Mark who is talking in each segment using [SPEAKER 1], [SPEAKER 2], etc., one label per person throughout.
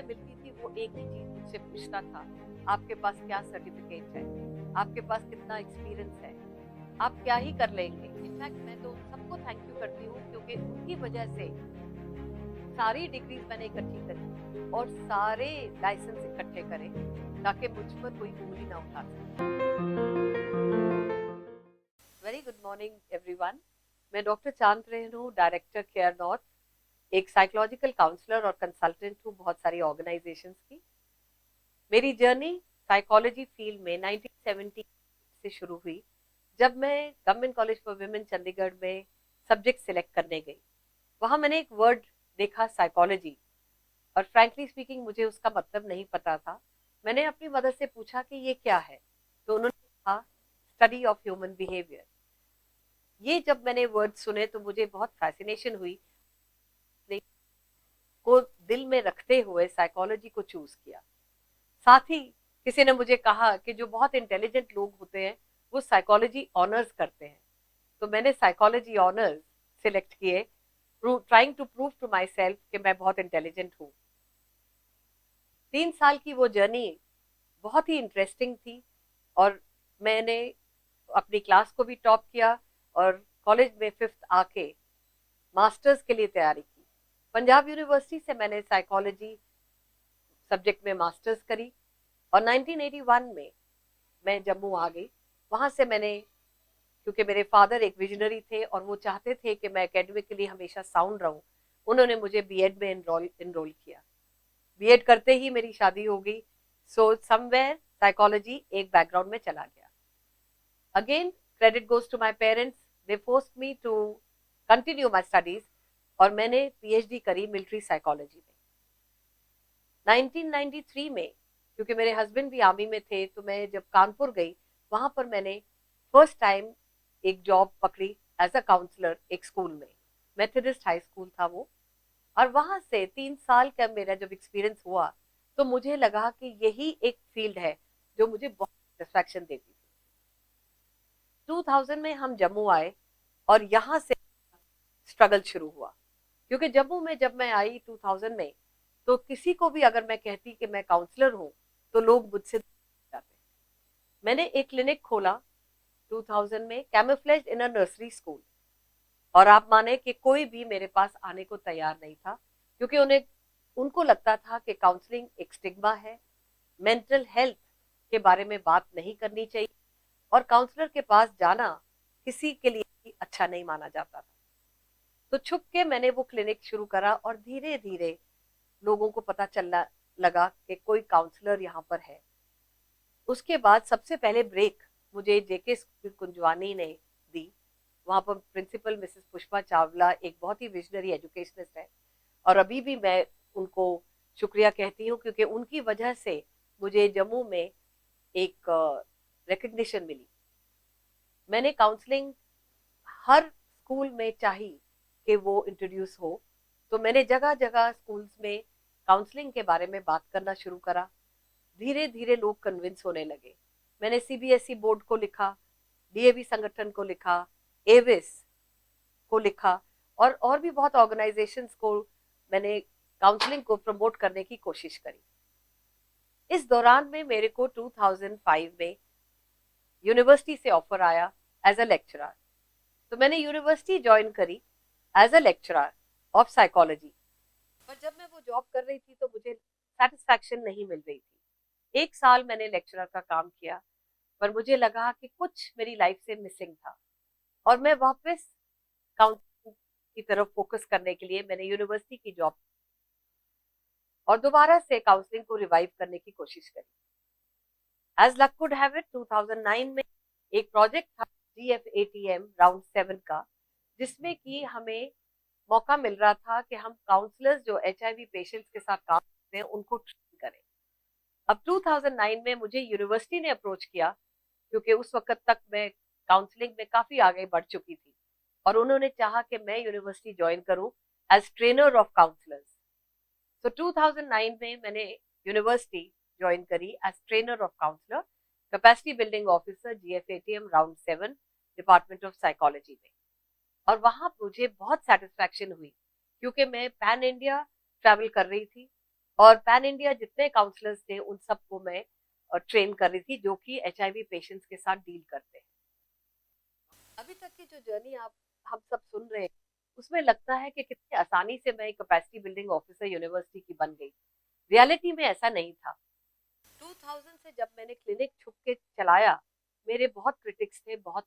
[SPEAKER 1] मिलती थी वो एक ही चीज मुझसे पूछता था, आपके पास क्या सर्टिफिकेट है, आपके पास कितना एक्सपीरियंस है, आप क्या ही कर लेंगे। इनफैक्ट मैं तो सबको थैंक यू करती हूँ क्योंकि उनकी वजह से सारी डिग्रीज मैंने इकट्ठी करी और सारे लाइसेंस इकट्ठे करे ताकि मुझ पर कोई उंगली ना उठा सके। Very good morning everyone. मैं डॉक्टर चांद रेणु, डायरेक्टर केयर नॉर्थ, एक साइकोलॉजिकल काउंसलर और कंसल्टेंट हूँ बहुत सारी ऑर्गेनाइजेशंस की। मेरी जर्नी साइकोलॉजी फील्ड में 1970 से शुरू हुई जब मैं government college for women Chandigarh में सब्जेक्ट सिलेक्ट करने गई। वहां मैंने एक वर्ड देखा, साइकोलॉजी, और फ्रैंकली स्पीकिंग मुझे उसका मतलब नहीं पता था। मैंने अपनी मदर से पूछा कि ये क्या है, तो उन्होंने कहा स्टडी ऑफ ह्यूमन बिहेवियर। ये जब मैंने वर्ड सुने तो मुझे बहुत फैसिनेशन हुई, को दिल में रखते हुए साइकोलॉजी को चूज किया। साथ ही किसी ने मुझे कहा कि जो बहुत इंटेलिजेंट लोग होते हैं वो साइकोलॉजी ऑनर्स करते हैं, तो मैंने साइकोलॉजी ऑनर्स सिलेक्ट किए, trying to prove to myself कि मैं बहुत इंटेलिजेंट हूँ। 3 साल की वो जर्नी बहुत ही इंटरेस्टिंग थी और मैंने अपनी क्लास को भी टॉप किया और कॉलेज में 5th आके मास्टर्स के लिए तैयारी की। पंजाब यूनिवर्सिटी से मैंने साइकोलॉजी सब्जेक्ट में मास्टर्स करी और 1981 में मैं जम्मू आ गई। वहां से मैंने, क्योंकि मेरे फादर एक विजनरी थे और वो चाहते थे कि मैं एकेडमिकली हमेशा साउंड रहूं, उन्होंने मुझे बीएड में इनरोल किया। बीएड करते ही मेरी शादी हो गई। सो समवेयर साइकोलॉजी एक बैकग्राउंड में चला गया। Again credit goes to my parents, they forced me to continue my studies और मैंने पीएचडी करी मिलिट्री साइकोलॉजी में। 1993 में, क्योंकि मेरे हस्बैंड भी आर्मी में थे, तो मैं जब कानपुर गई वहां पर मैंने फर्स्ट टाइम एक जॉब पकड़ी एज अ काउंसलर एक स्कूल में, मेथोडिस्ट हाई स्कूल था वो। और वहां से 3 साल का मेरा जब एक्सपीरियंस हुआ तो मुझे लगा कि यही एक फील्ड है जो मुझे बहुत सेटिस्फैक्शन देती थी। 2000 में हम जम्मू आए और यहाँ से स्ट्रगल शुरू हुआ, क्योंकि जम्मू में जब मैं आई 2000 में तो किसी को भी अगर मैं कहती कि मैं काउंसलर हूँ तो लोग मुझसे जाते। मैंने एक क्लिनिक खोला 2000 में, कैमोफ्लेज इन अ नर्सरी स्कूल, और आप माने कि कोई भी मेरे पास आने को तैयार नहीं था, क्योंकि उनको लगता था कि काउंसलिंग एक स्टिग्मा है, मेंटल हेल्थ के बारे में बात नहीं करनी चाहिए और काउंसलर के पास जाना किसी के लिए अच्छा नहीं माना जाता था। तो छुप के मैंने वो क्लिनिक शुरू करा और धीरे धीरे लोगों को पता चलना लगा कि कोई काउंसलर यहाँ पर है। उसके बाद सबसे पहले ब्रेक मुझे जेके स्कूल कुंजवानी ने दी। वहां पर प्रिंसिपल मिसेस पुष्पा चावला एक बहुत ही विजनरी एजुकेशनिस्ट है और अभी भी मैं उनको शुक्रिया कहती हूँ, क्योंकि उनकी वजह से मुझे जम्मू में एक रिकग्निशन मिली। मैंने काउंसलिंग हर स्कूल में चाही कि वो इंट्रोड्यूस हो, तो मैंने जगह जगह स्कूल्स में काउंसलिंग के बारे में बात करना शुरू करा। धीरे धीरे लोग कन्विंस होने लगे। मैंने सीबीएसई बोर्ड को लिखा, डीएवी संगठन को लिखा, एविस को लिखा और भी बहुत ऑर्गेनाइजेशंस को मैंने काउंसलिंग को प्रमोट करने की कोशिश करी। इस दौरान में मेरे को 2005 में यूनिवर्सिटी से ऑफर आया एज अ लेक्चरर, तो मैंने यूनिवर्सिटी ज्वाइन करी as a lecturer of psychology. पर जब मैं वो जॉब कर रही थी तो मुझे सेटिस्फैक्शन नहीं मिल रही थी। 1 साल मैंने लेक्चरर का काम किया पर मुझे लगा कि कुछ मेरी लाइफ से मिसिंग था और मैं वापस काउंसलिंग की तरफ फोकस करने के लिए मैंने यूनिवर्सिटी की जॉब और दोबारा से काउंसलिंग को रिवाइव करने की कोशिश करी। As luck could have it, 2009 में एक प्रोजेक्ट था GFATM राउंड 7 का, जिसमें कि हमें मौका मिल रहा था कि हम काउंसलर्स जो HIV पेशेंट्स के साथ काम करते हैं उनको ट्रेन करें। अब 2009 में मुझे यूनिवर्सिटी ने अप्रोच किया, क्योंकि उस वक्त तक मैं काउंसलिंग में काफी आगे बढ़ चुकी थी और उन्होंने चाहा कि मैं यूनिवर्सिटी ज्वाइन करूं एज ट्रेनर ऑफ काउंसलर्स। तो 2009 में मैंने यूनिवर्सिटी ज्वाइन करी as trainer of counsellor, capacity building officer, GFATM round 7, department of psychology में। और वहां मुझे बहुत सेटिस्फैक्शन हुई, क्योंकि मैं पैन इंडिया ट्रैवल कर रही थी और पैन इंडिया जितने काउंसलर्स थे उन सबको मैं ट्रेन कर रही थी जो कि HIV पेशेंट्स के साथ डील करते हैं। अभी तक की जो जर्नी आप हम सब सुन रहे हैं उसमें लगता है कि कितनी आसानी से मैं कैपेसिटी बिल्डिंग ऑफिसर यूनिवर्सिटी की बन गई। रियलिटी में ऐसा नहीं था। 2000 से जब मैंने क्लिनिक छुप के चलाया, मेरे बहुत क्रिटिक्स थे, बहुत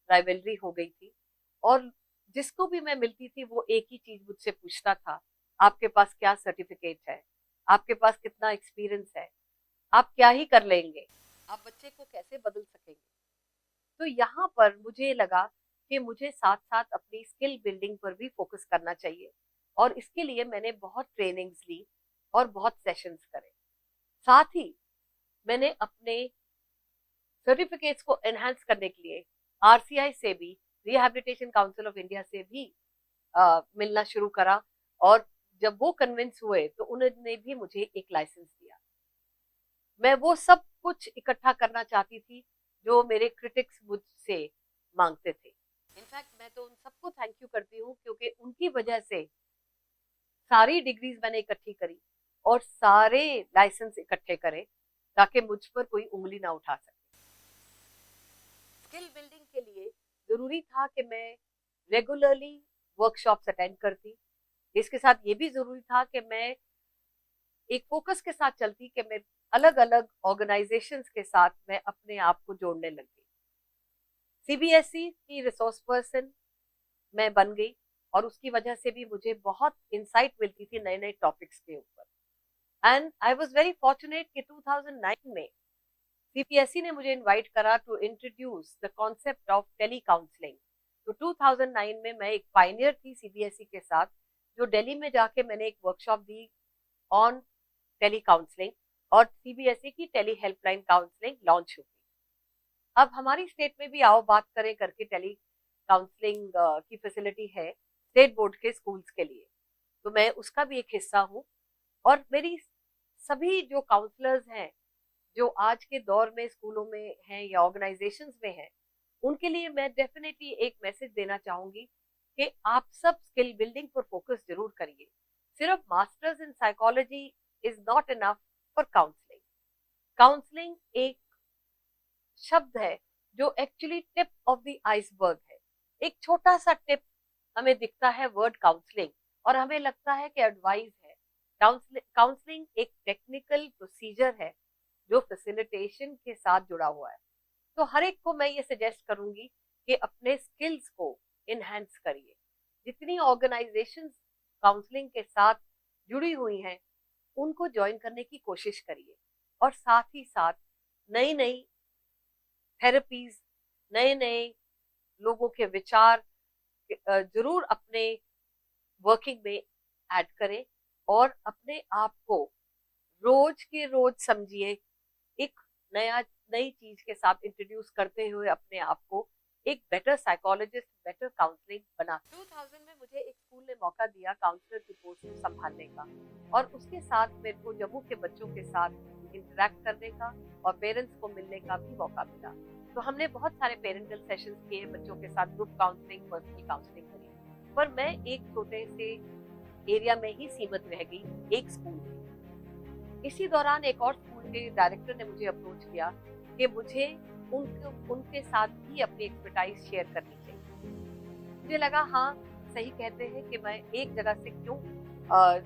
[SPEAKER 1] राइवलरी हो गई थी, और जिसको भी मैं मिलती थी वो एक ही चीज मुझसे पूछता था, आपके पास क्या सर्टिफिकेट है, आपके पास कितना एक्सपीरियंस है, आप क्या ही कर लेंगे, आप बच्चे को कैसे बदल सकेंगे। तो यहाँ पर मुझे लगा कि मुझे साथ साथ अपनी स्किल बिल्डिंग पर भी फोकस करना चाहिए, और इसके लिए मैंने बहुत ट्रेनिंग्स ली और बहुत सेशंस करे। साथ ही मैंने अपने सर्टिफिकेट्स को एनहांस करने के लिए RCI से भी, रिहैबिलिटेशन काउंसिल ऑफ इंडिया से भी मिलना शुरू करा, और जब वो कन्विंस हुए तो उन्होंने भी मुझे एक लाइसेंस दिया। मैं वो सब कुछ इकट्ठा करना चाहती थी जो मेरे क्रिटिक्स मुझसे मांगते थे। इनफैक्ट मैं तो उन सबको थैंक यू करती हूँ, क्योंकि उनकी वजह से सारी डिग्रीज मैंने इकट्ठी करी और सारे लाइसेंस इकट्ठे करे ताकि मुझ पर कोई उंगली ना उठा सके। स्किल बिल्डिंग के लिए जरूरी था कि मैं रेगुलरली वर्कशॉप्स अटेंड करती। इसके साथ ये भी जरूरी था कि मैं एक फोकस के साथ चलती कि मैं अलग अलग ऑर्गेनाइजेशंस के साथ मैं अपने आप को जोड़ने लगी। CBSE की रिसोर्स पर्सन मैं बन गई, और उसकी वजह से भी मुझे बहुत इंसाइट मिलती थी नए नए टॉपिक्स के ऊपर। And I was very fortunate कि 2009 में CBSE ने मुझे इनवाइट करा to introduce the concept of tele counselling. तो 2009 में मैं एक पायनियर थी CBSE के साथ, जो दिल्ली में जाके मैंने एक वर्कशॉप दी ऑन टेली काउंसलिंग, और CBSE की टेली हेल्पलाइन काउंसलिंग लॉन्च हुई। अब हमारी स्टेट में भी आओ बात करें करके टेली काउंसलिंग की फैसिलिटी है स्टेट बोर्ड के स्कूल्स के लिए, तो मैं उसका भी एक हिस्सा हूँ। और मेरी सभी जो काउंसलर्स हैं जो आज के दौर में स्कूलों में हैं या ऑर्गेनाइजेशंस में हैं, उनके लिए मैं डेफिनेटली एक मैसेज देना चाहूंगी कि आप सब स्किल बिल्डिंग पर फोकस जरूर करिए। सिर्फ masters in psychology is not enough for counselling. Counselling एक शब्द है जो actually tip of the iceberg है। एक छोटा सा टिप हमें दिखता है वर्ड काउंसलिंग, और हमें लगता है कि एडवाइस है। काउंसलिंग एक टेक्निकल प्रोसीजर है जो फैसिलिटेशन के साथ जुड़ा हुआ है। तो हर एक को मैं ये सजेस्ट करूंगी कि अपने स्किल्स को इनहेंस करिए। जितनी ऑर्गेनाइजेशंस काउंसलिंग के साथ जुड़ी हुई हैं उनको ज्वाइन करने की कोशिश करिए, और साथ ही साथ नई नई थेरेपीज, नए नए लोगों के विचार जरूर अपने वर्किंग में ऐड करें, और अपने आप को रोज के रोज समझिए। एक नई चीज के साथ इंट्रोड्यूस करते हुए अपने आप को एक बेटर साइकोलॉजिस्ट, बेटर काउंसलिंग बना। 2000 में मुझे एक स्कूल ने मौका दिया काउंसलर की पोस्ट संभालने का, और उसके साथ मेरे को जम्मू के बच्चों के साथ इंटरेक्ट करने का और पेरेंट्स को मिलने का भी मौका मिला। तो हमने बहुत सारे पेरेंटल सेशंस किए, बच्चों के साथ ग्रुप काउंसलिंग, पर्सनल काउंसलिंग करी, पर मैं एक छोटे से एरिया में ही सीमित रह गई, एक स्कूल में। इसी दौरान एक और स्कूल के डायरेक्टर ने मुझे अप्रोच किया कि मुझे उनके साथ भी अपनी एक्सपर्टाइज शेयर करनी चाहिए। मुझे लगा हाँ, सही कहते हैं कि मैं एक जगह से क्यों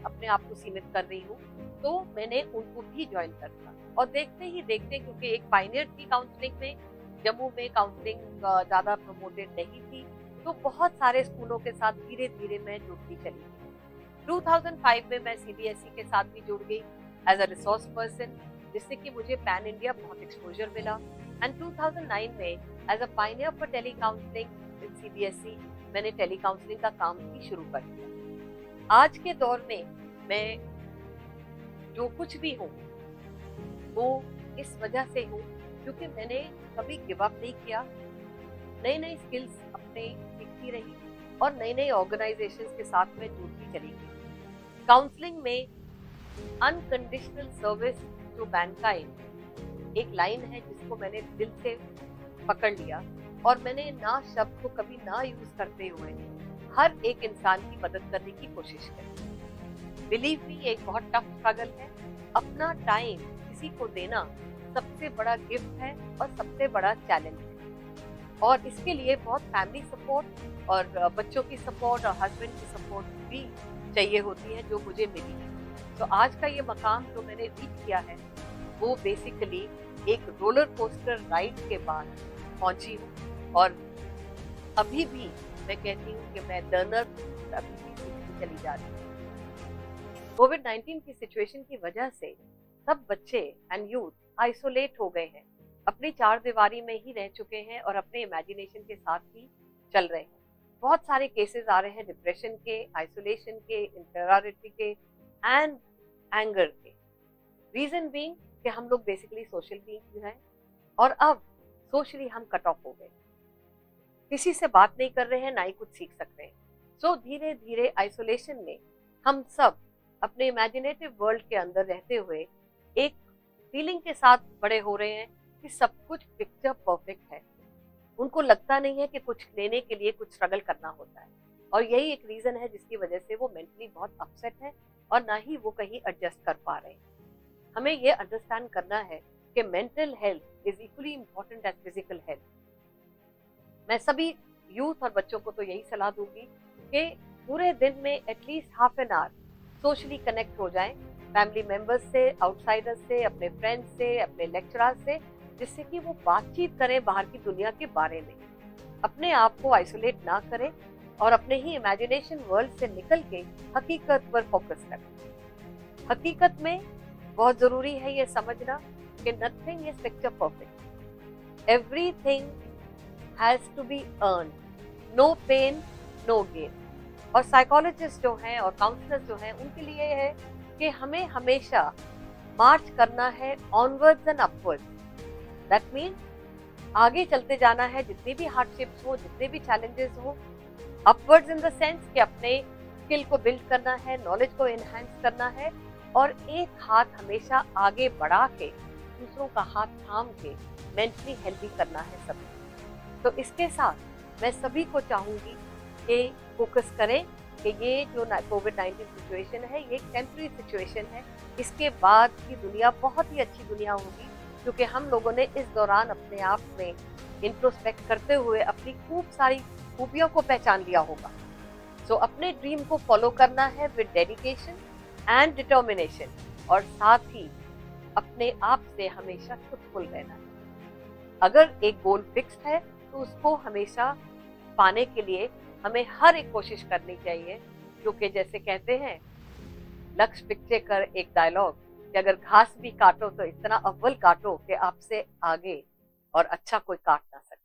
[SPEAKER 1] अपने आप को सीमित कर रही हूँ। तो मैंने उनको भी ज्वाइन कर लिया, और देखते ही देखते, क्योंकि एक पायनियर थी काउंसलिंग में, जम्मू में काउंसलिंग ज्यादा प्रमोटेड नहीं थी, तो बहुत सारे स्कूलों के साथ धीरे धीरे मैं जुड़ती चली गई। 2005 में मैं CBSE के साथ भी जुड़ गई एज अ रिसोर्स पर्सन, जिससे कि मुझे पैन इंडिया बहुत एक्सपोजर मिला। एंड 2009 में as a pioneer for tele counselling in CBSE मैंने टेली काउंसलिंग का काम भी शुरू कर दिया। आज के दौर में मैं जो कुछ भी हूँ वो इस वजह से हूँ क्योंकि मैंने कभी गिव अप नहीं किया, नई नई स्किल्स अपने सीखती रही, और नई नई ऑर्गेनाइजेशंस के साथ मैं जुड़ती चली गई। काउंसलिंग में अनकंडीशनल सर्विस टू मैनकाइंड एक लाइन है जिसको मैंने दिल से पकड़ लिया, और मैंने ना शब्द को कभी ना यूज करते हुए हर एक इंसान की मदद करने की कोशिश करी। बिलीव मी, एक बहुत टफ स्ट्रगल है। अपना टाइम किसी को देना सबसे बड़ा गिफ्ट है और सबसे बड़ा चैलेंज है, और इसके लिए बहुत फैमिली सपोर्ट और बच्चों की सपोर्ट और हस्बैंड की सपोर्ट भी चाहिए होती है, जो मुझे मिली है। तो आज का ये मकाम जो मैंने रीच किया है वो बेसिकली एक रोलर कोस्टर राइड के बाद पहुंची हूँ, और अभी भी मैं कहती हूँ कि मैं लर्नर अभी भी सीखती चली जा रही हूँ। कोविड-19 की सिचुएशन की वजह से सब बच्चे एंड यूथ आइसोलेट हो गए हैं, अपनी चार दीवारी में ही रह चुके हैं और अपने इमेजिनेशन के साथ ही चल रहे हैं। बहुत सारे केसेस आ रहे हैं डिप्रेशन के, आइसोलेशन के, इंफीरियरिटी के एंड एंगर के। रीजन बीइंग कि हम लोग बेसिकली सोशल बीइंग हैं और अब सोशली हम कट ऑफ हो गए, किसी से बात नहीं कर रहे हैं, ना ही कुछ सीख सकते हैं। सो धीरे धीरे आइसोलेशन में हम सब अपने इमेजिनेटिव वर्ल्ड के अंदर रहते हुए एक फीलिंग के साथ बड़े हो रहे हैं कि सब कुछ पिक्चर परफेक्ट है। उनको लगता नहीं है कि कुछ लेने के लिए कुछ स्ट्रगल करना होता है, और यही एक रीजन है जिसकी वजह से वो मेंटली बहुत अपसेट है और ना ही वो कहीं एडजस्ट कर पा रहे हैं। हमें ये अंडरस्टैंड करना है कि mental health is equally important as physical health. मैं सभी यूथ और बच्चों को तो यही सलाह दूंगी कि पूरे दिन में at least half an hour socially connect हो जाएं, फैमिली मेंबर्स से, आउटसाइडर्स से, अपने फ्रेंड्स से, अपने लेक्चरर्स से, जिससे कि वो बातचीत करें बाहर की दुनिया के बारे में। अपने आप को आइसोलेट ना करें और अपने ही इमेजिनेशन वर्ल्ड से निकल के हकीकत पर फोकस करें। हकीकत में बहुत जरूरी है ये समझना कि nothing is picture perfect, everything has to be earn, no pain no gain. और साइकोलॉजिस्ट जो हैं और काउंसलर्स जो हैं उनके लिए है कि हमें हमेशा मार्च करना है onwards and upwards. That mean आगे चलते जाना है, जितनी भी हार्डशिप्स हो, जितने भी चैलेंजेस हो। अपवर्ड्स इन द सेंस कि अपने स्किल को बिल्ड करना है, नॉलेज को एनहांस करना है, और एक हाथ हमेशा आगे बढ़ा के दूसरों का हाथ थाम के मेंटली हेल्दी करना है सभी। तो इसके साथ मैं सभी को चाहूंगी कि फोकस करें कि ये जो कोविड-19 सिचुएशन है ये एक टेम्पररी सिचुएशन है। इसके बाद की दुनिया बहुत ही अच्छी दुनिया होगी, क्योंकि हम लोगों ने इस दौरान अपने आप में इंट्रोस्पेक्ट करते हुए अपनी खूब सारी खूबियों को पहचान लिया होगा। सो अपने ड्रीम को फॉलो करना है विद डेडिकेशन एंड डिटर्मिनेशन, और साथ ही अपने आप से हमेशा खुदफुल रहना है। अगर एक गोल फिक्स्ड है तो उसको हमेशा पाने के लिए हमें हर एक कोशिश करनी चाहिए, क्योंकि जैसे कहते हैं लक्ष्य पिक्चर कर एक डायलॉग कि अगर घास भी काटो तो इतना अव्वल काटो कि आपसे आगे और अच्छा कोई काट ना सके।